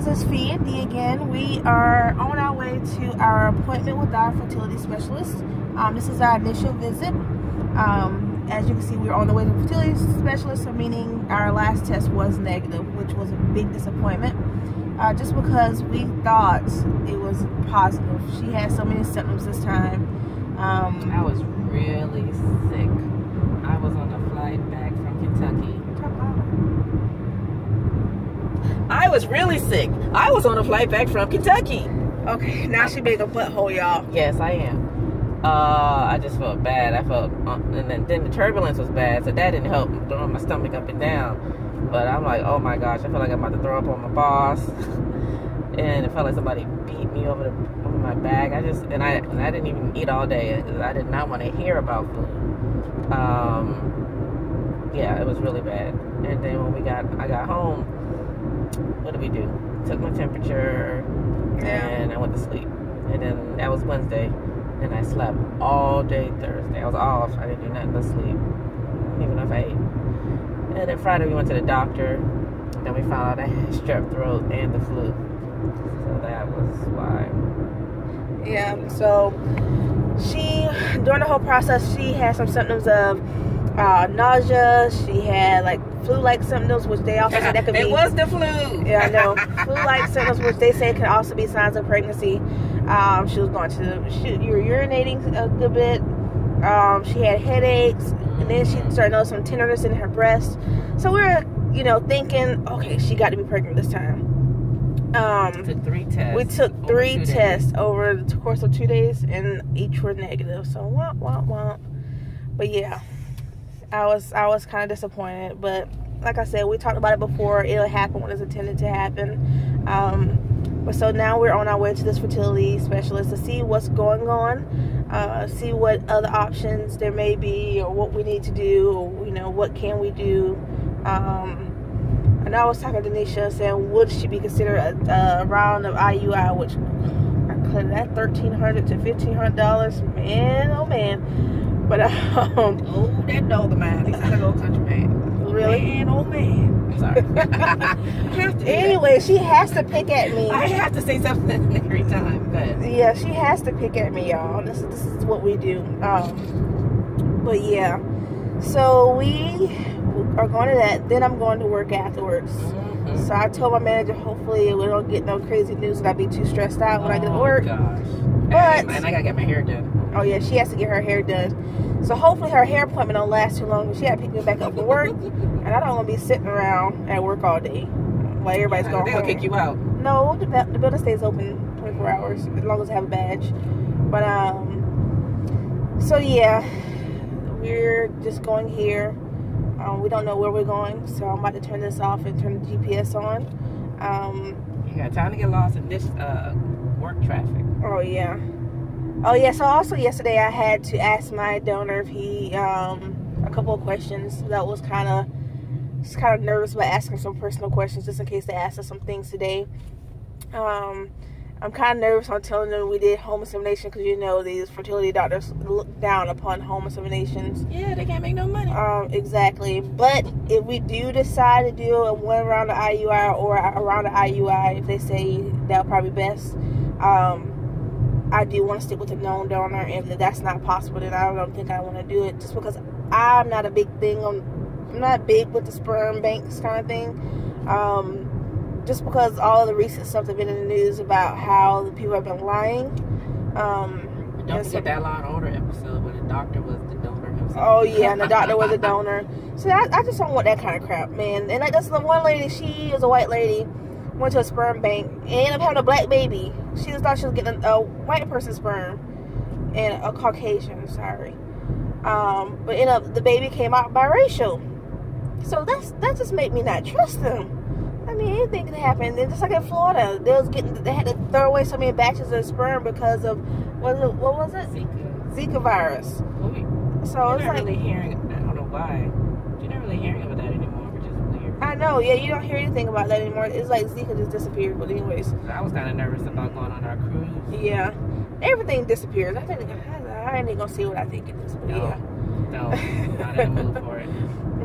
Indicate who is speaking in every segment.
Speaker 1: guys, it's Fee and D again. We are on our way to our appointment with our fertility specialist. This is our initial visit. As you can see, we're on the way to the fertility specialist, so meaning our last test was negative, which was a big disappointment. Just because we thought it was positive. She had so many symptoms this time.
Speaker 2: I was really sick. I was on a flight back from Kentucky. I was really sick. I was on a flight back from Kentucky.
Speaker 1: Okay, now she being a butthole, y'all.
Speaker 2: Yes, I am. I just felt bad. I felt, and then the turbulence was bad, so that didn't help throwing my stomach up and down. But I'm like, oh my gosh, I feel like I'm about to throw up on my boss. And it felt like somebody beat me over my back. I didn't even eat all day because I did not want to hear about food. Yeah, it was really bad. And then when I got home, what did we do? Took my temperature, and I went to sleep. And then that was Wednesday, and I slept all day Thursday. I was off. I didn't do nothing but sleep, even if I ate. And then Friday we went to the doctor. And then we found out I had strep throat and the flu. So that was why.
Speaker 1: Yeah. So during the whole process, she had some symptoms of nausea. She had like flu-like symptoms, which they also said that could be.
Speaker 2: It was the flu.
Speaker 1: Yeah, I know. Flu-like symptoms, which they say can also be signs of pregnancy. She was going to you were urinating a good bit. She had headaches, and then she started noticing some tenderness in her breast. So we were, thinking, okay, she got to be pregnant this time.
Speaker 2: We took 3 tests.
Speaker 1: We took 3 tests over the course of 2 days, and each were negative. So womp womp womp. But yeah. I was kind of disappointed, but like I said, we talked about it before. It'll happen when it's intended to happen. But so now we're on our way to this fertility specialist to see what's going on, see what other options there may be, or what we need to do, or, what can we do. And I was talking to Nisha saying, would she be considered a round of IUI, which I could that $1,300 to $1,500, man, oh man. But
Speaker 2: oh, that dog of mine, he's not a little country man.
Speaker 1: Really?
Speaker 2: Man, oh man. Sorry.
Speaker 1: Anyway, she has to pick at me.
Speaker 2: I have to say something every time. But
Speaker 1: yeah, she has to pick at me, y'all. This is what we do. But yeah, so we are going to that. Then I'm going to work afterwards. Mm-hmm. So I told my manager, hopefully we don't get no crazy news and I'll be too stressed out when I get to work.
Speaker 2: Gosh.
Speaker 1: But
Speaker 2: and I gotta get my hair done.
Speaker 1: Oh yeah, she has to get her hair done. So hopefully her hair appointment don't last too long. She got to pick me back up from work, and I don't want to be sitting around at work all day while everybody's going home.
Speaker 2: They'll kick you out.
Speaker 1: No, the building stays open 24 hours as long as I have a badge. But so yeah, we're just going here. We don't know where we're going, so I'm about to turn this off and turn the GPS on.
Speaker 2: You got time to get lost in this work traffic.
Speaker 1: Oh yeah. Oh yeah, so also yesterday I had to ask my donor if he a couple of questions. That was kind of nervous about asking some personal questions just in case they asked us some things today. I'm kind of nervous on telling them we did home insemination because these fertility doctors look down upon home inseminations.
Speaker 2: Yeah, they can't make no money.
Speaker 1: Exactly. But if we do decide to do a one round of IUI or a round of IUI, if they say that'll probably be best, I do want to stick with a known donor, and if that's not possible, then I don't think I want to do it, just because I'm not big with the sperm banks kind of thing. Just because all of the recent stuff that's been in the news about how the people have been lying.
Speaker 2: Don't forget that Law and Order episode where the doctor was the donor himself.
Speaker 1: Oh yeah, and the doctor was a donor. So I just don't want that kind of crap, man. And like that's the one lady, she is a white lady, went to a sperm bank and ended up having a black baby. She just thought she was getting a white person's sperm and a Caucasian, sorry. But ended up the baby came out biracial. So that just made me not trust them. I mean, anything could happen. And just like in Florida, they had to throw away so many batches of sperm because of what was it? Zika virus. So it's
Speaker 2: not
Speaker 1: like
Speaker 2: really hearing. I don't know why. You're not really hearing about that anymore, which is weird.
Speaker 1: I know, yeah, you don't hear anything about that anymore. It's like Zika just disappeared. But anyways,
Speaker 2: I was kind of nervous about going on our cruise.
Speaker 1: Yeah, everything disappears. I think I ain't gonna see what I think it is, but yeah.
Speaker 2: No, not in the mood for it.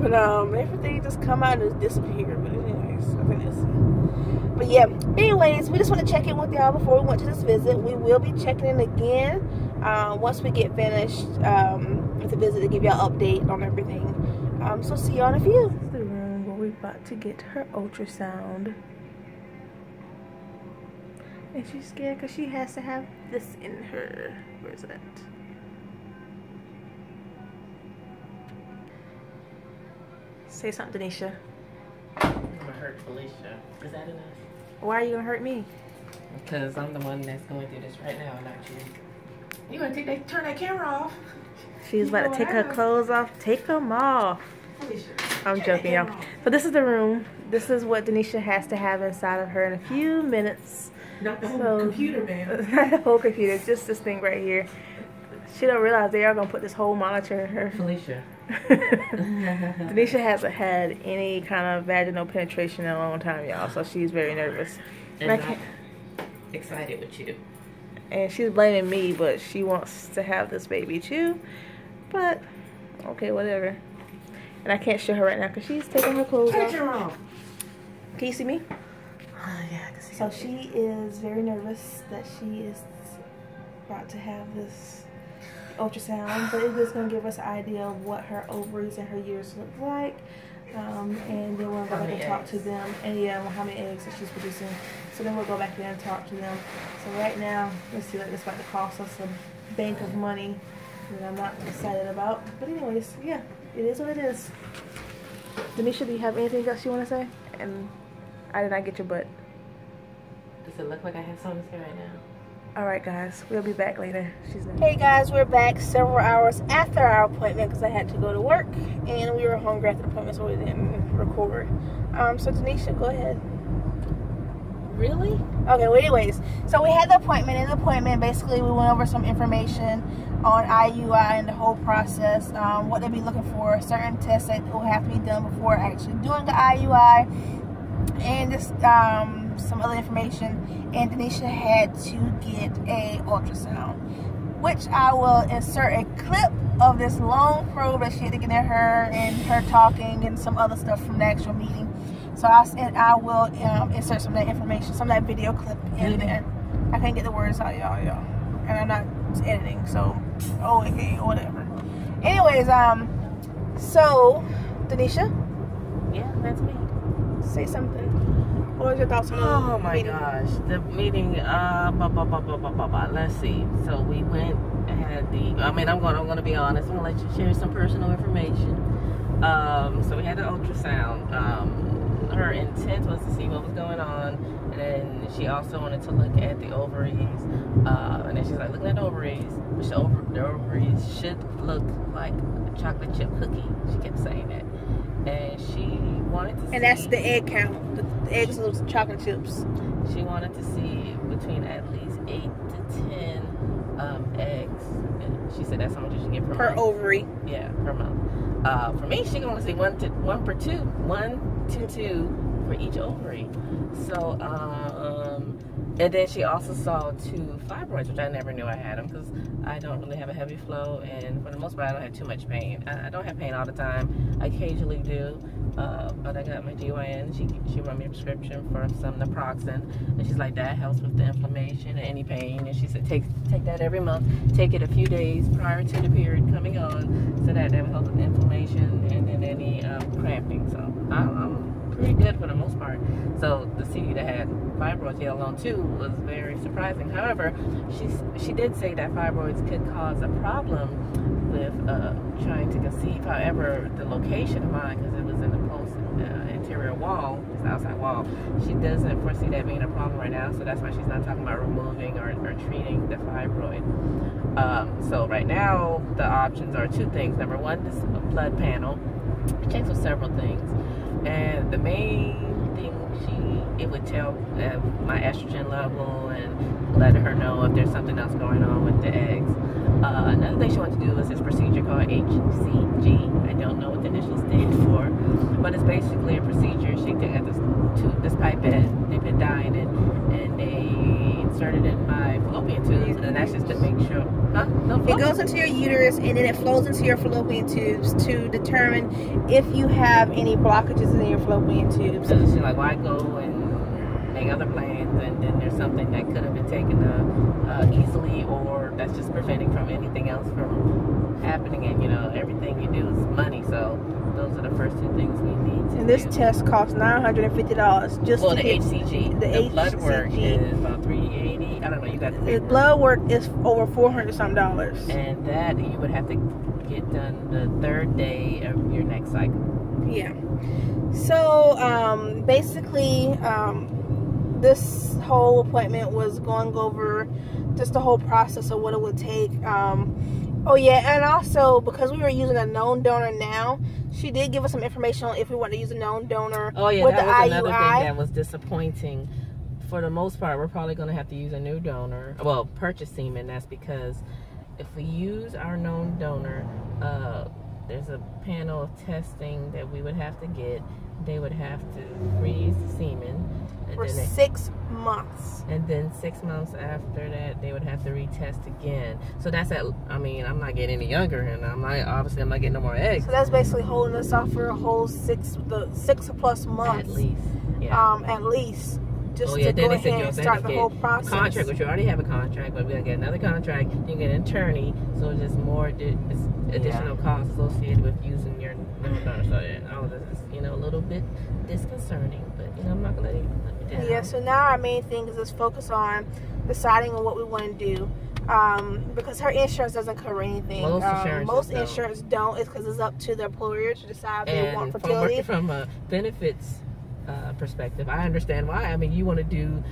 Speaker 1: But everything just come out and just disappear. But anyways, I think it's. But But yeah, anyways, we just want to check in with y'all before we went to this visit. We will be checking in again once we get finished with the visit to give y'all an update on everything. So see y'all in a few. This is the room where we're about to get her ultrasound. And she's scared because she has to have this in her. Where is it? Say something, Denisha.
Speaker 2: I'm gonna hurt Felicia. Is that enough?
Speaker 1: Why are you gonna hurt me?
Speaker 2: Because I'm the one that's going through this right now, not you. You gonna turn that camera off?
Speaker 1: She's about to take her clothes off. Take them off. I'm joking, y'all. So this is the room. This is what Denisha has to have inside of her in a few minutes.
Speaker 2: Not the whole computer, man.
Speaker 1: Not the whole computer. It's just this thing right here. She don't realize they are gonna put this whole monitor in her.
Speaker 2: Felicia.
Speaker 1: Denisha hasn't had any kind of vaginal penetration in a long time, y'all. So she's very nervous.
Speaker 2: And I'm excited with you.
Speaker 1: And she's blaming me, but she wants to have this baby too. But okay, whatever. And I can't show her right now because she's taking her clothes off. Can you see me?
Speaker 2: Yeah, I can see.
Speaker 1: So she is very nervous that she is about to have this ultrasound, but it is going to give us an idea of what her ovaries and her uterus look like. And then we'll go back and talk to them, and how many eggs that she's producing. So then we'll go back there and talk to them. So right now, let's see what this is about to cost us a bank of money that I'm not excited about. But anyways, yeah, it is what it is. Denisha, do you have anything else you want to say? And I did not get your butt.
Speaker 2: Does it look like I have something to say right now?
Speaker 1: Alright guys, we'll be back later. Hey guys, we're back several hours after our appointment because I had to go to work and we were hungry after the appointment, so we didn't record. So Denisha, go ahead.
Speaker 2: Really?
Speaker 1: Okay, well anyways, so we had the appointment. In the appointment, basically we went over some information on IUI and the whole process, what they'll be looking for, certain tests that will have to be done before actually doing the IUI, and just some other information. And Denisha had to get a ultrasound, which I will insert a clip of this long probe that she had to get in her, and her talking and some other stuff from the actual meeting. So I will insert some of that information, some of that video clip in there. I can't get the words out, y'all, and I'm not editing, so okay, whatever. Anyways, so Denisha,
Speaker 2: yeah, that's me.
Speaker 1: Say something. What was your thoughts on the meeting?
Speaker 2: Oh my gosh, the meeting. Let's see. So we went and had the. I mean, I'm gonna be honest. I'm gonna let you share some personal information. So we had the ultrasound. Her intent was to see what was going on, and then she also wanted to look at the ovaries. And then she's like, looking at the ovaries, which the ovaries should look like a chocolate chip cookie. She kept saying that. And she wanted to see... And that's the egg count. The eggs look chocolate chips. She wanted to see between at least 8 to 10 eggs. And she said that's how much you should get per month.
Speaker 1: Ovary.
Speaker 2: Yeah, per month. For me, she can only see one to two for each ovary. So, and then she also saw 2 fibroids, which I never knew I had them because I don't really have a heavy flow, and for the most part I don't have too much pain. I don't have pain all the time. I occasionally do, but I got my GYN. She wrote me a prescription for some naproxen, and she's like, that helps with the inflammation and any pain, and she said take that every month. Take it a few days prior to the period coming on, so that will help with the inflammation and then any cramping. So I'm pretty good for the most part. So the CD that had fibroids yet alone too was very surprising. However, she did say that fibroids could cause a problem with trying to conceive. However, the location of mine, because it was in the post anterior wall, just outside wall, she doesn't foresee that being a problem right now. So that's why she's not talking about removing or treating the fibroid. So right now the options are 2 things. Number 1 is a blood panel. It checks for several things. And the main thing, it would tell my estrogen level and let her know if there's something else going on with the eggs. Another thing she wanted to do was this procedure called HCG. I don't know what the initials stand for, but it's basically a procedure. She got this pipette, they put dye in it, and they inserted it in my fallopian tubes, and that's just to make sure. No, it goes into your uterus, and then it flows into your fallopian tubes to determine if you have any blockages in your fallopian tubes. So she's like, why go and make other plans, and then there's something that could have been taken easily, or that's just preventing from anything else from happening. And you know, everything you do is money, so those are the first two things we need to
Speaker 1: And this
Speaker 2: do.
Speaker 1: test costs $950 just
Speaker 2: Well,
Speaker 1: to
Speaker 2: the
Speaker 1: get
Speaker 2: HCG. The blood work is about $380. I don't know. You got the
Speaker 1: the
Speaker 2: paperwork.
Speaker 1: blood work is over $400-some.
Speaker 2: And that you would have to get done the third day of your next cycle.
Speaker 1: Yeah. So basically, this whole appointment was going over just the whole process of what it would take. Oh yeah, and also because we were using a known donor now, she did give us some information on if we want to use a known donor.
Speaker 2: Oh yeah,
Speaker 1: with
Speaker 2: that
Speaker 1: the
Speaker 2: was
Speaker 1: IUI.
Speaker 2: another thing that was disappointing. For the most part, we're probably going to have to use a new donor. Well, purchase semen. That's because if we use our known donor, there's a panel of testing that we would have to get. They would have to freeze the semen.
Speaker 1: For 6 months.
Speaker 2: And then 6 months after that, they would have to retest again. So that's at, I mean, I'm not getting any younger, and I'm not getting no more eggs.
Speaker 1: So that's basically holding us off for a whole 6+ months.
Speaker 2: At least. Yeah.
Speaker 1: At least. Just
Speaker 2: Oh yeah,
Speaker 1: to
Speaker 2: then
Speaker 1: go
Speaker 2: they said
Speaker 1: ahead
Speaker 2: you'll
Speaker 1: and start the whole
Speaker 2: get
Speaker 1: process.
Speaker 2: contract, which you already have a contract, but we're gonna get another contract. You can get an attorney, so it's just more additional costs associated with using your donor. So yeah, all of this is, you know, a little bit disconcerting, but you know, I'm not gonna let it down.
Speaker 1: Yeah. So now our main thing is just focus on deciding on what we want to do. Because her insurance doesn't cover anything. Most insurance don't. It's because it's up to the employer to decide if they want fertility.
Speaker 2: From a benefits perspective, I understand why. I mean, you want to do,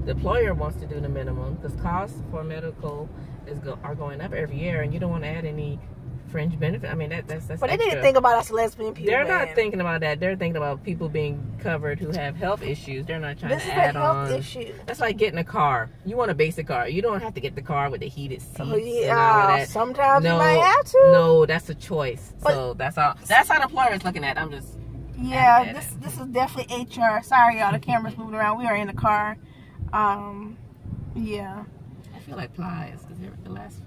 Speaker 2: the employer wants to do the minimum because costs for medical are going up every year, and you don't want to add any fringe benefit. I mean, that's
Speaker 1: But they need to think about us lesbian people.
Speaker 2: They're not thinking about that. They're thinking about people being covered who have health issues. They're not trying to add on.
Speaker 1: This is a health issue.
Speaker 2: That's like getting a car. You want a basic car. You don't have to get the car with the heated seats and all of that.
Speaker 1: Sometimes you might have to.
Speaker 2: No, that's a choice. So that's how the employer is looking at it. I'm just.
Speaker 1: Yeah, this is definitely HR. Sorry, y'all. The camera's moving around. We are in the car. Yeah.
Speaker 2: I feel like plies because the last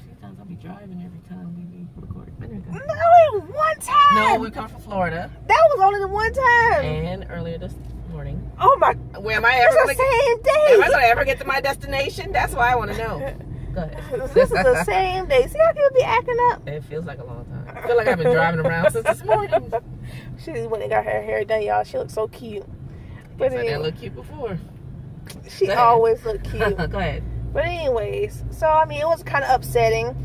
Speaker 2: few times I'll be driving every time we be recording.
Speaker 1: Only one time.
Speaker 2: No, we come from Florida.
Speaker 1: That was only the one time.
Speaker 2: And earlier this morning.
Speaker 1: Oh my!
Speaker 2: Where am I ever?
Speaker 1: It's the same day.
Speaker 2: Am I gonna ever get to my destination? That's why I want to know. Go ahead.
Speaker 1: This is the same day. See how people be acting up?
Speaker 2: It feels like a long time. I feel like I've been driving around since this morning.
Speaker 1: She went and got her hair done, y'all. She looks so cute.
Speaker 2: But I didn't look cute before.
Speaker 1: She always looked cute.
Speaker 2: Go ahead.
Speaker 1: But anyways, so I mean, it was kind of upsetting,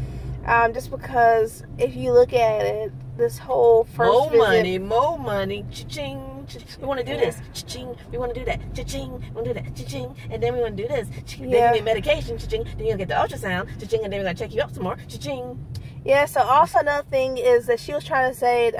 Speaker 1: just because if you look at it, this whole first visit,
Speaker 2: more money, cha-ching. We want to do this, cha-ching. We want to do that, cha-ching. We want to do that, cha-ching. And then we want to do this, cha-ching. Then you get medication, cha-ching. Then you get the ultrasound, cha-ching. And then we're gonna check you up some more, cha-ching.
Speaker 1: Yeah. So also another thing is that she was trying to say,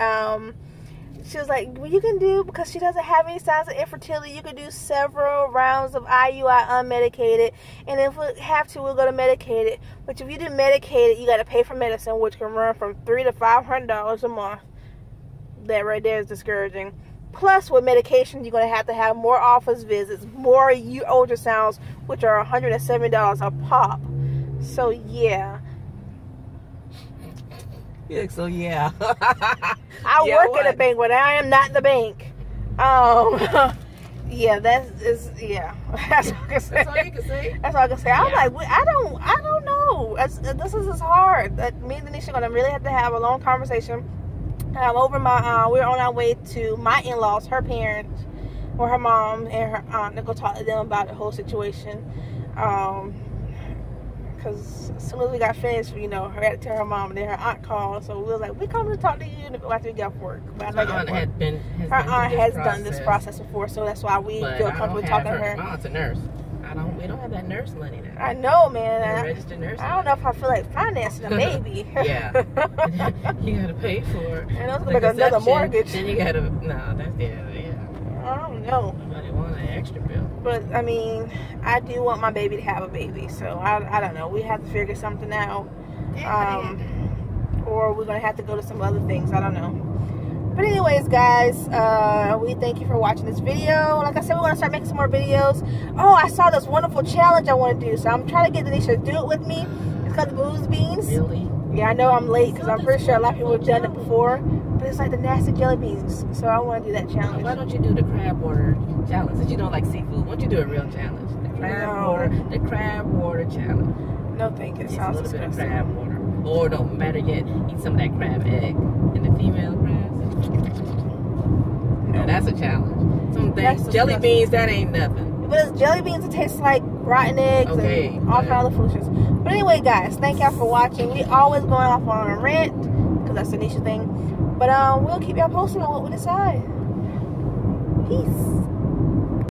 Speaker 1: she was like, well, you can do, because she doesn't have any signs of infertility, you can do several rounds of IUI unmedicated, and if we have to, we'll go to medicated. But if you do medicated, you got to pay for medicine, which can run from $300 to $500 a month. That right there is discouraging. Plus, with medication, you're going to have more office visits, more ultrasounds, which are $170 a pop. So, yeah.
Speaker 2: Yeah, so yeah.
Speaker 1: I work at a bank, but I am not the bank. Yeah, that's all I can say.
Speaker 2: That's all you can say.
Speaker 1: That's all I can say. I'm like, I don't know. This is hard. Me and Denisha are gonna really have to have a long conversation. Over we're on our way to my in-laws, her parents, or her mom and her aunt, to go talk to them about the whole situation. Because as soon as we got finished, you know, her had to tell her mom, and then her aunt called. So we was like, we come to talk to you after we get off work. But
Speaker 2: her aunt
Speaker 1: has done this process before, so that's why we feel comfortable talking to her.
Speaker 2: My aunt's a nurse. We don't have that nurse money now.
Speaker 1: I know, man.
Speaker 2: Registered nurse.
Speaker 1: I don't know if I feel like financing a baby.
Speaker 2: Yeah. You gotta pay for it.
Speaker 1: And that's like another mortgage.
Speaker 2: Then you gotta, yeah.
Speaker 1: I don't know.
Speaker 2: Nobody want an extra bill.
Speaker 1: But I mean, I do want my baby to have a baby, so I don't know. We have to figure something out, or we're gonna have to go to some other things. I don't know. But anyways, guys, we thank you for watching this video. Like I said, we want to start making some more videos. Oh, I saw this wonderful challenge I want to do, so I'm trying to get Denisha to do it with me. It's called the Booze Beans.
Speaker 2: Really?
Speaker 1: Yeah, I know I'm late because I'm pretty sure a lot of people have done it before. But but it's like the nasty jelly beans. So I want to do that challenge.
Speaker 2: Why don't you do the crab water challenge? Since you don't like seafood, why don't you do a real challenge? The crab water challenge.
Speaker 1: No, thank you. It sounds
Speaker 2: a little
Speaker 1: disgusting.
Speaker 2: bit of crab water. Or don't matter yet, eat some of that crab egg and the female crabs. No, that's a challenge. Some things, jelly beans, that ain't nothing.
Speaker 1: But it's jelly beans, it tastes like rotten eggs and all kind of foolishness. But anyway, guys, thank y'all for watching. We always going off on a rant because that's the niche thing. But we'll keep y'all posted on what we decide. Peace.